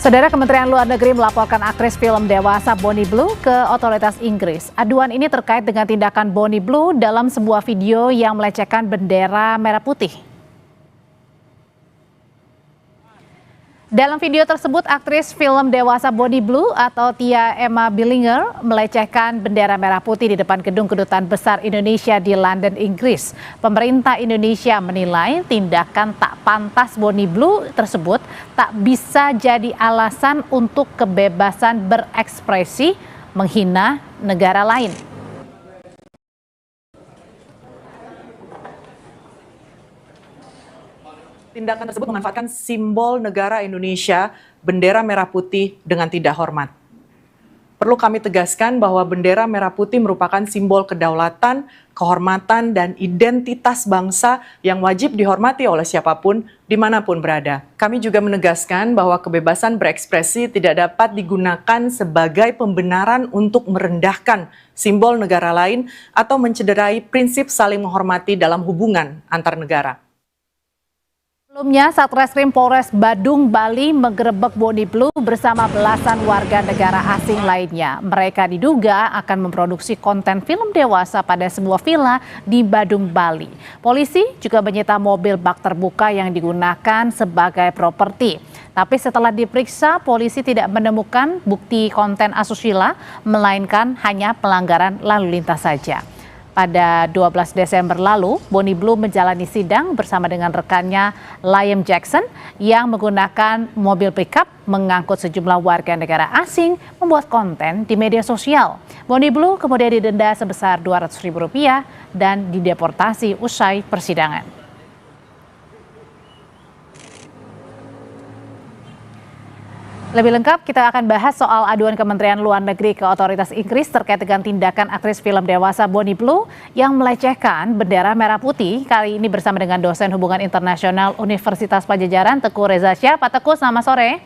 Saudara, Kementerian Luar Negeri melaporkan aktris film dewasa Bonnie Blue ke otoritas Inggris. Aduan ini terkait dengan tindakan Bonnie Blue dalam sebuah video yang melecehkan bendera merah putih. Dalam video tersebut, aktris film dewasa Bonnie Blue atau Tia Emma Billinger melecehkan bendera merah putih di depan gedung Kedutaan Besar Indonesia di London, Inggris. Pemerintah Indonesia menilai tindakan tak pantas Bonnie Blue tersebut tak bisa jadi alasan untuk kebebasan berekspresi menghina negara lain. Tindakan tersebut memanfaatkan simbol negara Indonesia, bendera merah putih dengan tidak hormat. Perlu kami tegaskan bahwa bendera merah putih merupakan simbol kedaulatan, kehormatan, dan identitas bangsa yang wajib dihormati oleh siapapun, dimanapun berada. Kami juga menegaskan bahwa kebebasan berekspresi tidak dapat digunakan sebagai pembenaran untuk merendahkan simbol negara lain atau mencederai prinsip saling menghormati dalam hubungan antar negara. Sebelumnya, Satreskrim Polres Badung, Bali menggerebek Bonnie Blue bersama belasan warga negara asing lainnya. Mereka diduga akan memproduksi konten film dewasa pada sebuah villa di Badung, Bali. Polisi juga menyita mobil bak terbuka yang digunakan sebagai properti. Tapi setelah diperiksa, polisi tidak menemukan bukti konten asusila, melainkan hanya pelanggaran lalu lintas saja. Pada 12 Desember lalu, Bonnie Blue menjalani sidang bersama dengan rekannya Liam Jackson yang menggunakan mobil pickup mengangkut sejumlah warga negara asing membuat konten di media sosial. Bonnie Blue kemudian didenda sebesar Rp200.000 dan dideportasi usai persidangan. Lebih lengkap kita akan bahas soal aduan Kementerian Luar Negeri ke otoritas Inggris terkait dengan tindakan aktris film dewasa Bonnie Blue yang melecehkan bendera merah putih. Kali ini bersama dengan dosen hubungan internasional Universitas Padjadjaran, Teguh Reza Shah. Pak Teguh, selamat sore.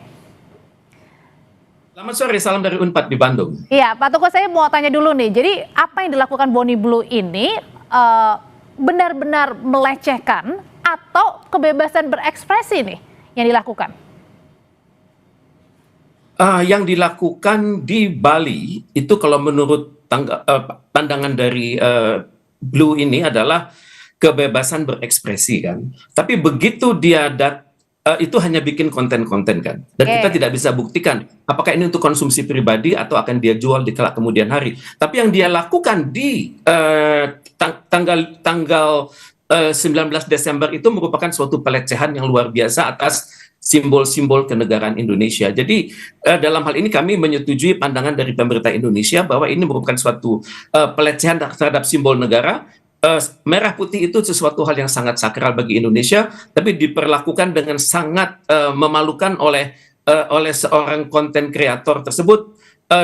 Selamat sore, salam dari Unpad di Bandung. Iya, Pak Teguh, saya mau tanya dulu nih. Jadi apa yang dilakukan Bonnie Blue ini benar-benar melecehkan atau kebebasan berekspresi nih yang dilakukan? Yang dilakukan di Bali itu kalau menurut pandangan dari Blue ini adalah kebebasan berekspresi kan. Tapi begitu dia itu hanya bikin konten-konten kan. Dan kita tidak bisa buktikan apakah ini untuk konsumsi pribadi atau akan dia jual di kelak kemudian hari. Tapi yang dia lakukan di tanggal 19 Desember itu merupakan suatu pelecehan yang luar biasa atas simbol-simbol kenegaraan Indonesia. Jadi dalam hal ini kami menyetujui pandangan dari pemerintah Indonesia bahwa ini merupakan suatu pelecehan terhadap simbol negara. Merah putih itu sesuatu hal yang sangat sakral bagi Indonesia, tapi diperlakukan dengan sangat memalukan oleh seorang konten kreator tersebut.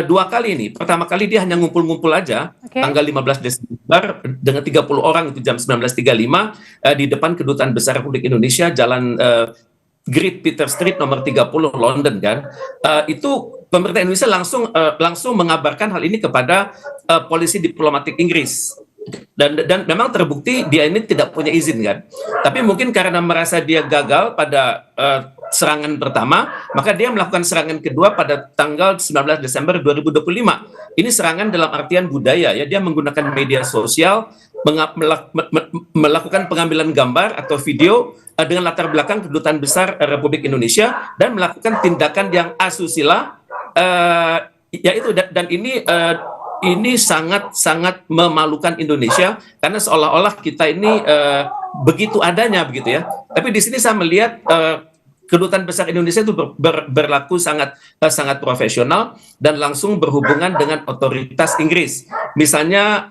Dua kali ini. Pertama kali dia hanya ngumpul-ngumpul aja, tanggal 15 Desember dengan 30 orang itu jam 19.35 di depan Kedutaan Besar Republik Indonesia, Jalan Great Peter Street nomor 30 London kan. Itu pemerintah Indonesia langsung mengabarkan hal ini kepada polisi diplomatik Inggris. Dan memang terbukti dia ini tidak punya izin kan. Tapi mungkin karena merasa dia gagal pada serangan pertama, maka dia melakukan serangan kedua pada tanggal 19 Desember 2025. Ini serangan dalam artian budaya ya, dia menggunakan media sosial melakukan pengambilan gambar atau video dengan latar belakang Kedutaan Besar Republik Indonesia dan melakukan tindakan yang asusila, yaitu dan ini sangat memalukan Indonesia karena seolah-olah kita ini begitu adanya begitu ya. Tapi di sini saya melihat Kedutaan Besar Indonesia itu berlaku sangat profesional dan langsung berhubungan dengan otoritas Inggris. Misalnya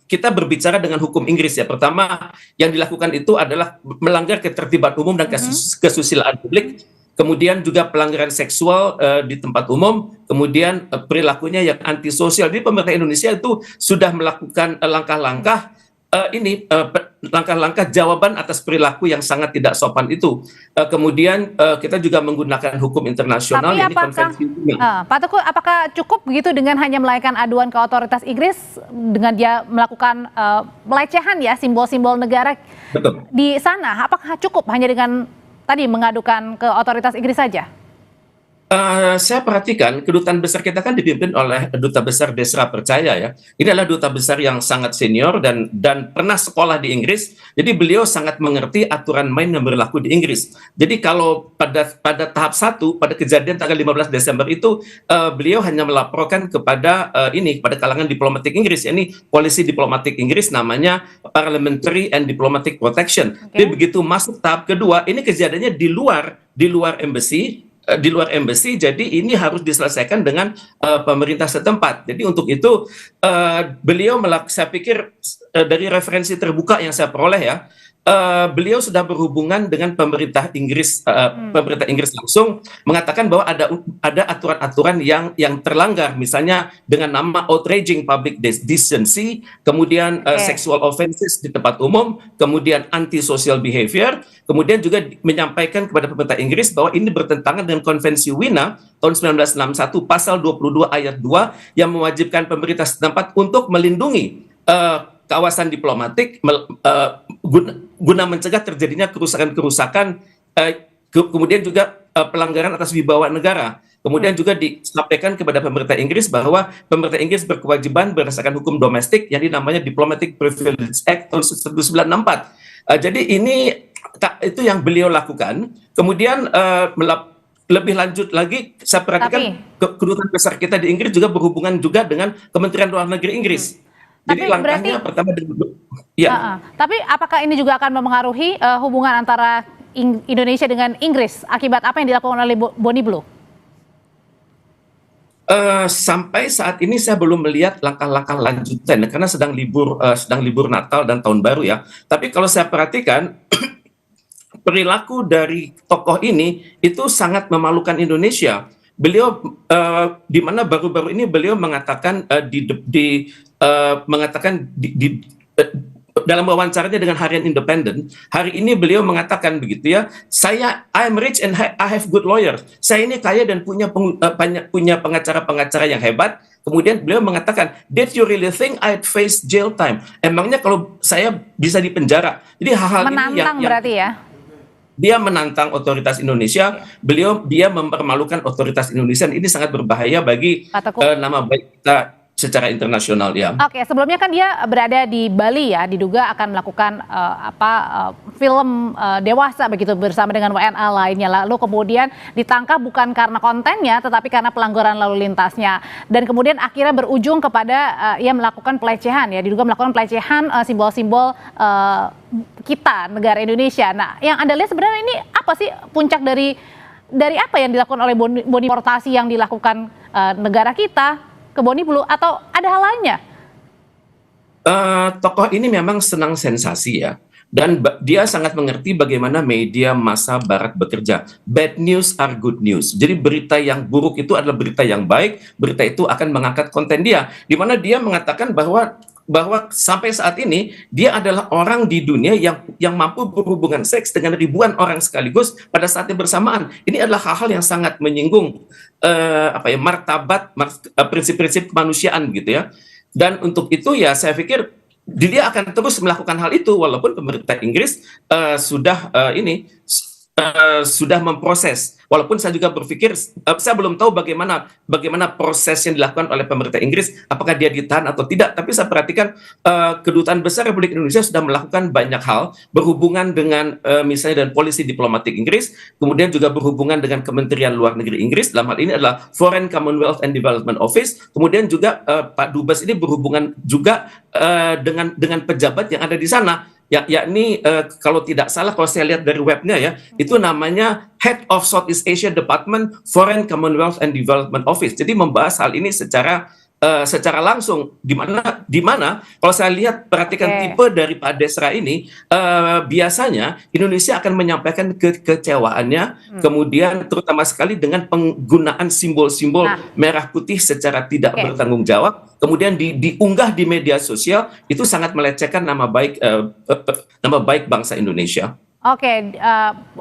kita berbicara dengan hukum Inggris ya. Pertama yang dilakukan itu adalah melanggar ketertiban umum dan kesusilaan publik. Kemudian juga pelanggaran seksual di tempat umum, kemudian perilakunya yang antisosial. Jadi pemerintah Indonesia itu sudah melakukan langkah-langkah langkah-langkah jawaban atas perilaku yang sangat tidak sopan itu. Kemudian kita juga menggunakan hukum internasional. Tapi Pak Teguh, apakah cukup begitu dengan hanya melayangkan aduan ke otoritas Inggris dengan dia melakukan pelecehan ya simbol-simbol negara? Betul. Di sana? Apakah cukup hanya dengan tadi mengadukan ke otoritas Inggris saja? Saya perhatikan kedutaan besar kita kan dipimpin oleh Duta Besar Desra Percaya ya. Ini adalah duta besar yang sangat senior dan pernah sekolah di Inggris. Jadi beliau sangat mengerti aturan main yang berlaku di Inggris. Jadi kalau pada tahap 1 pada kejadian tanggal 15 Desember itu beliau hanya melaporkan kepada pada kalangan diplomatik Inggris. Ini polisi diplomatik Inggris namanya Parliamentary and Diplomatic Protection. Jadi begitu masuk tahap kedua, ini kejadiannya di luar embassy, jadi ini harus diselesaikan dengan pemerintah setempat. Jadi untuk itu saya pikir dari referensi terbuka yang saya peroleh ya, beliau sudah berhubungan dengan pemerintah Inggris langsung mengatakan bahwa ada aturan-aturan yang terlanggar, misalnya dengan nama outraging public decency, kemudian sexual offenses di tempat umum, kemudian anti-social behavior, kemudian juga menyampaikan kepada pemerintah Inggris bahwa ini bertentangan dengan Konvensi Wina tahun 1961 pasal 22 ayat 2 yang mewajibkan pemerintah setempat untuk melindungi kawasan diplomatik guna mencegah terjadinya kerusakan-kerusakan, kemudian juga pelanggaran atas wibawa negara. Kemudian juga disampaikan kepada pemerintah Inggris bahwa pemerintah Inggris berkewajiban berdasarkan hukum domestik yang namanya Diplomatic Privilege Act tahun 1964. Jadi itu yang beliau lakukan. Kemudian lebih lanjut lagi, saya perhatikan kedutaan besar kita di Inggris juga berhubungan juga dengan Kementerian Luar Negeri Inggris. Jadi langkahnya pertama tapi apakah ini juga akan memengaruhi hubungan antara Indonesia dengan Inggris akibat apa yang dilakukan oleh Bonnie Blue? Sampai saat ini saya belum melihat langkah-langkah lanjutan karena sedang libur Natal dan Tahun Baru ya. Tapi kalau saya perhatikan perilaku dari tokoh ini itu sangat memalukan Indonesia. Beliau di mana baru-baru ini beliau mengatakan dalam wawancaranya dengan Harian Independen, hari ini beliau mengatakan begitu ya, I'm rich and I have good lawyer. Saya ini kaya dan punya pengacara-pengacara yang hebat. Kemudian beliau mengatakan, did you really think I'd face jail time? Emangnya kalau saya bisa dipenjara? Jadi hal-hal ini yang berarti ya. Dia menantang otoritas Indonesia, dia mempermalukan otoritas Indonesia. Ini sangat berbahaya bagi nama baik kita secara internasional ya. Oke, sebelumnya kan dia berada di Bali ya, diduga akan melakukan film dewasa begitu bersama dengan WNA lainnya. Lalu kemudian ditangkap bukan karena kontennya, tetapi karena pelanggaran lalu lintasnya. Dan kemudian akhirnya berujung kepada ia melakukan pelecehan ya, diduga melakukan pelecehan simbol-simbol kita, negara Indonesia. Nah, yang Anda lihat sebenarnya ini apa sih puncak dari apa yang dilakukan oleh Bonnie Portasi yang dilakukan negara kita ke Bonnie Blue atau ada hal lainnya? Tokoh ini memang senang sensasi ya, dan dia sangat mengerti bagaimana media massa barat bekerja. Bad news are good news. Jadi berita yang buruk itu adalah berita yang baik, berita itu akan mengangkat konten dia, di mana dia mengatakan bahwa sampai saat ini dia adalah orang di dunia yang mampu berhubungan seks dengan ribuan orang sekaligus pada saat yang bersamaan. Ini adalah hal-hal yang sangat menyinggung martabat, prinsip-prinsip kemanusiaan gitu ya. Dan untuk itu ya saya pikir dia akan terus melakukan hal itu walaupun pemerintah Inggris sudah memproses. Walaupun saya juga berpikir, saya belum tahu bagaimana proses yang dilakukan oleh pemerintah Inggris, apakah dia ditahan atau tidak. Tapi saya perhatikan Kedutaan Besar Republik Indonesia sudah melakukan banyak hal berhubungan dengan misalnya dengan polisi diplomatik Inggris, kemudian juga berhubungan dengan Kementerian Luar Negeri Inggris. Dalam hal ini adalah Foreign Commonwealth and Development Office. Kemudian juga Pak Dubes ini berhubungan juga dengan pejabat yang ada di sana. Yakni kalau tidak salah, kalau saya lihat dari webnya ya, itu namanya Head of Southeast Asia Department Foreign Commonwealth and Development Office. Jadi membahas hal ini secara langsung, di mana kalau saya lihat perhatikan tipe dari Pak Desra ini, biasanya Indonesia akan menyampaikan kekecewaannya, kemudian terutama sekali dengan penggunaan simbol-simbol merah putih secara tidak bertanggung jawab, kemudian diunggah di media sosial, itu sangat melecehkan nama baik bangsa Indonesia. Oke,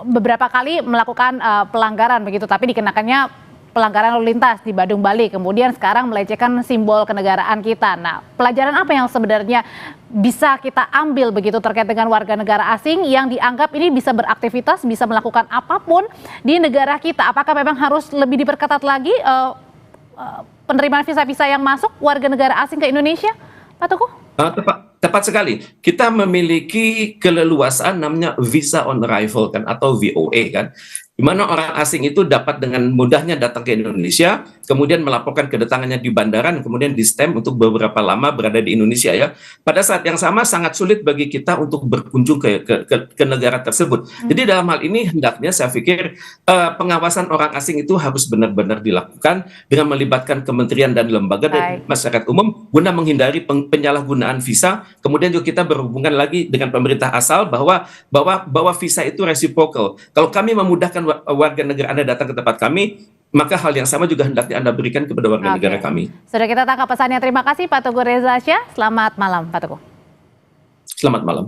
beberapa kali melakukan pelanggaran begitu, tapi dikenakannya pelanggaran lalu lintas di Badung, Bali, kemudian sekarang melecehkan simbol kenegaraan kita. Nah, pelajaran apa yang sebenarnya bisa kita ambil begitu terkait dengan warga negara asing yang dianggap ini bisa beraktivitas, bisa melakukan apapun di negara kita? Apakah memang harus lebih diperketat lagi penerimaan visa-visa yang masuk warga negara asing ke Indonesia, Pak Teguh? Tepat sekali. Kita memiliki keleluasaan namanya visa on arrival kan atau VOA kan, di mana orang asing itu dapat dengan mudahnya datang ke Indonesia, kemudian melaporkan kedatangannya di bandara, dan kemudian di stamp untuk beberapa lama berada di Indonesia ya. Pada saat yang sama sangat sulit bagi kita untuk berkunjung ke negara tersebut. Jadi dalam hal ini hendaknya saya pikir pengawasan orang asing itu harus benar-benar dilakukan dengan melibatkan kementerian dan lembaga dan masyarakat umum guna menghindari penyalahgunaan visa. Kemudian juga kita berhubungan lagi dengan pemerintah asal bahwa visa itu reciprocal. Kalau kami memudahkan warga negara Anda datang ke tempat kami, maka hal yang sama juga hendaknya Anda berikan kepada warga negara kami. Sudah kita tangkap pesannya. Terima kasih Pak Teguh Reza Syah. Selamat malam Pak Teguh. Selamat malam.